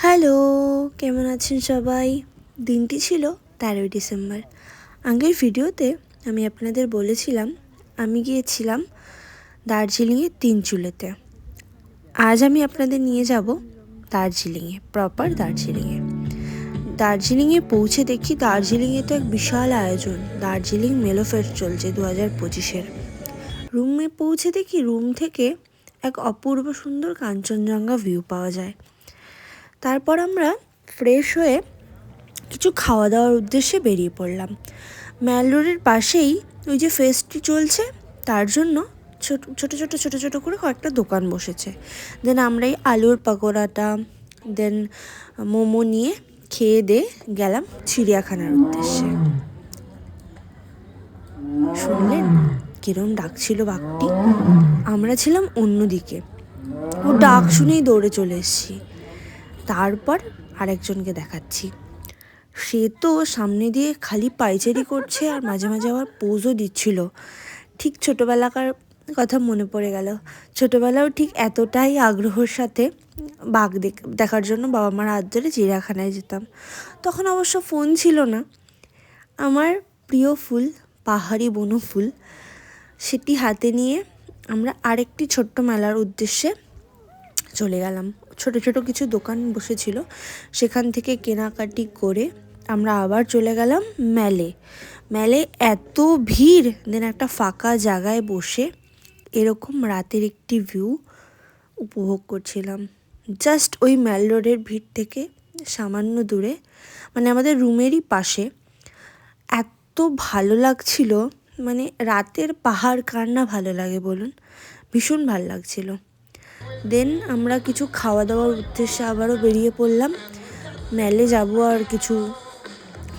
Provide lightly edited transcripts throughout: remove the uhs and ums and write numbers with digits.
Hello, কেমন আছেন সবাই? দিনটি ছিল 13ই ডিসেম্বর। আগের ভিডিওতে আমি আপনাদের বলেছিলাম আমি গিয়েছিলাম দার্জিলিংয়ে তিনচুলেতে। আজ আমি আপনাদের নিয়ে যাব দার্জিলিংয়ে, প্রপার দার্জিলিংয়ে। দার্জিলিংয়ে পৌঁছে দেখি দার্জিলিংয়ে তো এক বিশাল আয়োজন, দার্জিলিং মেলো ফেস্ট চলছে 2025-এর। রুমে পৌঁছে দেখি রুম থেকে এক অপূর্ব সুন্দর কাঞ্চনজঙ্ঘা ভিউ পাওয়া যায়। তারপর আমরা ফ্রেশ হয়ে কিছু খাওয়া দাওয়ার উদ্দেশ্যে বেরিয়ে পড়লাম। ম্যাল রোডের পাশেই ওই যে ফেস্টটি চলছে, তার জন্য ছোট ছোট করে কয়েকটা দোকান বসেছে। দেন আমরা এই আলুর পাকোড়াটা দেন মোমো নিয়ে খেয়ে দিয়ে গেলাম চিড়িয়াখানার উদ্দেশ্যে। শুনলেন কিরম ডাকছিল বাঘটি? আমরা ছিলাম অন্যদিকে, ও ডাক শুনেই দৌড়ে চলে এসেছি। তারপর আরেকজনকে দেখাচ্ছি, সে তো সামনে দিয়ে খালি পায়চারি করছে আর মাঝে মাঝে আবার পোজও দিচ্ছিল। ঠিক ছোটোবেলাকার কথা মনে পড়ে গেল। ছোটোবেলাও ঠিক এতটাই আগ্রহের সাথে বাঘ দেখার জন্য বাবা মার হাত ধরে চিড়িয়াখানায় যেতাম। তখন অবশ্য ফোন ছিল না। আমার প্রিয় ফুল পাহাড়ি বনফুল, সেটি হাতে নিয়ে আমরা আরেকটি ছোট্ট মেলার উদ্দেশ্যে চলে গেলাম। ছোট ছোট কিছু দোকান বসেছিল, সেখান থেকে কেনাকাটি করে আমরা আবার চলে গেলাম মেলে। এত ভিড়, দেন একটা ফাঁকা জায়গায় বসে এরকম রাতের একটি ভিউ উপভোগ করছিলাম। জাস্ট ওই ম্যাল রোডের ভিড় থেকে সামান্য দূরে, মানে আমাদের রুমেরই পাশে। এত ভালো লাগছিল, মানে রাতের পাহাড় কার না ভালো লাগে বলুন, ভীষণ ভালো লাগছিল। দেন আমরা কিছু খাওয়া দাওয়ার উদ্দেশ্যে আবারও বেরিয়ে পড়লাম। মেলে যাব আর কিছু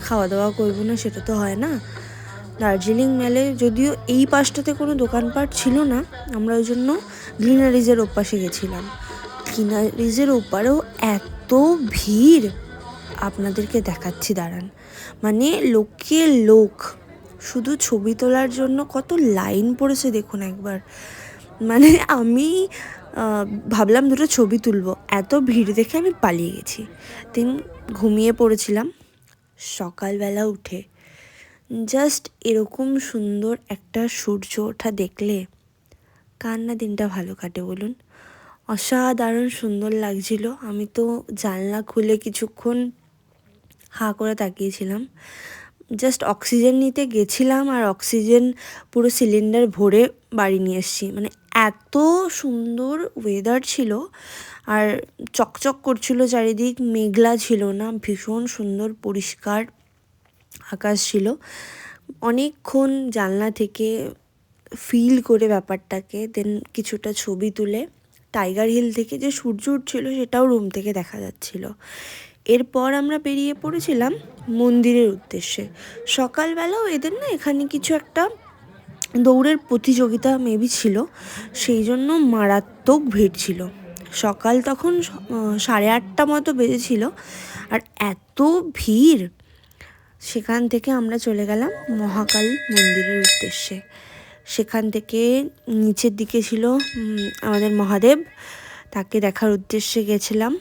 খাওয়া দাওয়া করবো না সেটা তো হয় না। দার্জিলিং মেলে যদিও এই পাশটাতে কোনো দোকানপাট ছিল না, আমরা ওই জন্য গ্রিনারিজের ওপাশে গেছিলাম। গ্রিনারিজের ওপারেও এত ভিড়, আপনাদেরকে দেখাচ্ছি দাঁড়ান। মানে লোক শুধু ছবি তোলার জন্য কত লাইন পড়েছে দেখুন একবার। মানে আমি ভাবলাম দুটো ছবি তুলবো, এত ভিড় দেখে আমি পালিয়ে গেছি। দেন ঘুমিয়ে পড়েছিলাম। সকালবেলা উঠে জাস্ট এরকম সুন্দর একটা সূর্য ওঠা দেখলে কার না দিনটা ভালো কাটে বলুন? অসাধারণ সুন্দর লাগছিল। আমি তো জানলা খুলে কিছুক্ষণ হাঁ করে তাকিয়েছিলাম। জাস্ট অক্সিজেন নিতে গেছিলাম আর অক্সিজেন পুরো সিলিন্ডার ভরে বাড়ি নিয়ে এসেছি। মানে এত সুন্দর ওয়েদার ছিল, আর চকচক করছিল চারিদিক, মেঘলা ছিল না, ভীষণ সুন্দর পরিষ্কার আকাশ ছিল। অনেকক্ষণ জানলা থেকে ফিল করে ব্যাপারটাকে, দেন কিছুটা ছবি তুলে টাইগার হিল থেকে যে সূর্য উঠছিল সেটাও রুম থেকে দেখা যাচ্ছিল। এরপর আমরা বেরিয়ে পড়েছিলাম মন্দিরের উদ্দেশ্যে। সকালবেলাও এদের না এখানে কিছু একটা দৌড়ের প্রতিযোগিতা মেবি ছিল, সেই জন্য মারাত্মক ভিড় ছিল। সকাল তখন 8:30 মতো বেজেছিল, আর এত ভিড়। সেখান থেকে আমরা চলে গেলাম মহাকাল মন্দিরের উদ্দেশ্যে। সেখান থেকে নিচের দিকে ছিল আমাদের মহাদেব, তাকে দেখার উদ্দেশ্যে গেছিলাম।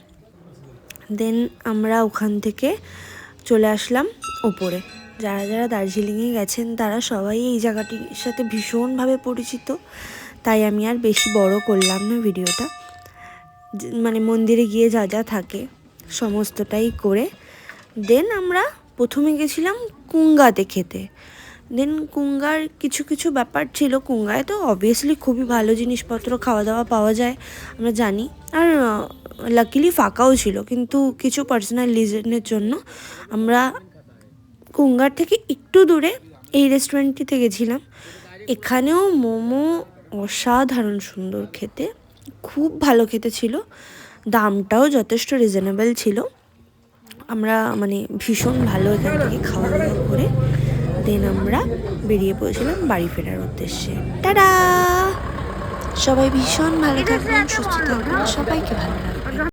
দেন আমরা ওখান থেকে চলে আসলাম ওপরে। যারা যারা দার্জিলিংয়ে গেছেন তারা সবাই এই জায়গাটির সাথে ভীষণভাবে পরিচিত, তাই আমি আর বেশি বড় করলাম না ভিডিওটা। মানে মন্দিরে গিয়ে যা যা থাকে সমস্তটাই করে দেন আমরা প্রথমে গেছিলাম কুঙ্গাতে খেতে। দেন কুঙ্গার কিছু কিছু ব্যাপার ছিল। কুঙ্গায় তো অবভিয়াসলি খুবই ভালো জিনিসপত্র খাওয়া দাওয়া পাওয়া যায়, আমরা জানি। আর লাকিলি ফাঁকাও ছিল, কিন্তু কিছু পার্সোনাল রিজনের জন্য আমরা কুঙ্গার থেকে একটু দূরে এই রেস্টুরেন্টটিতে গেছিলাম। এখানেও মোমো অসাধারণ সুন্দর খেতে, খুব ভালো খেতে ছিল, দামটাও যথেষ্ট রিজনেবল ছিল। আমরা মানে ভীষণ ভালো এখান থেকে খাওয়া দাওয়া করে দেন আমরা বেরিয়ে পড়েছিলাম বাড়ি ফেরার উদ্দেশ্যে। টাটা! সবাই ভীষণ ভালো থাকবেন, সুস্থ থাকবেন, সবাইকে ভালো লাগবে।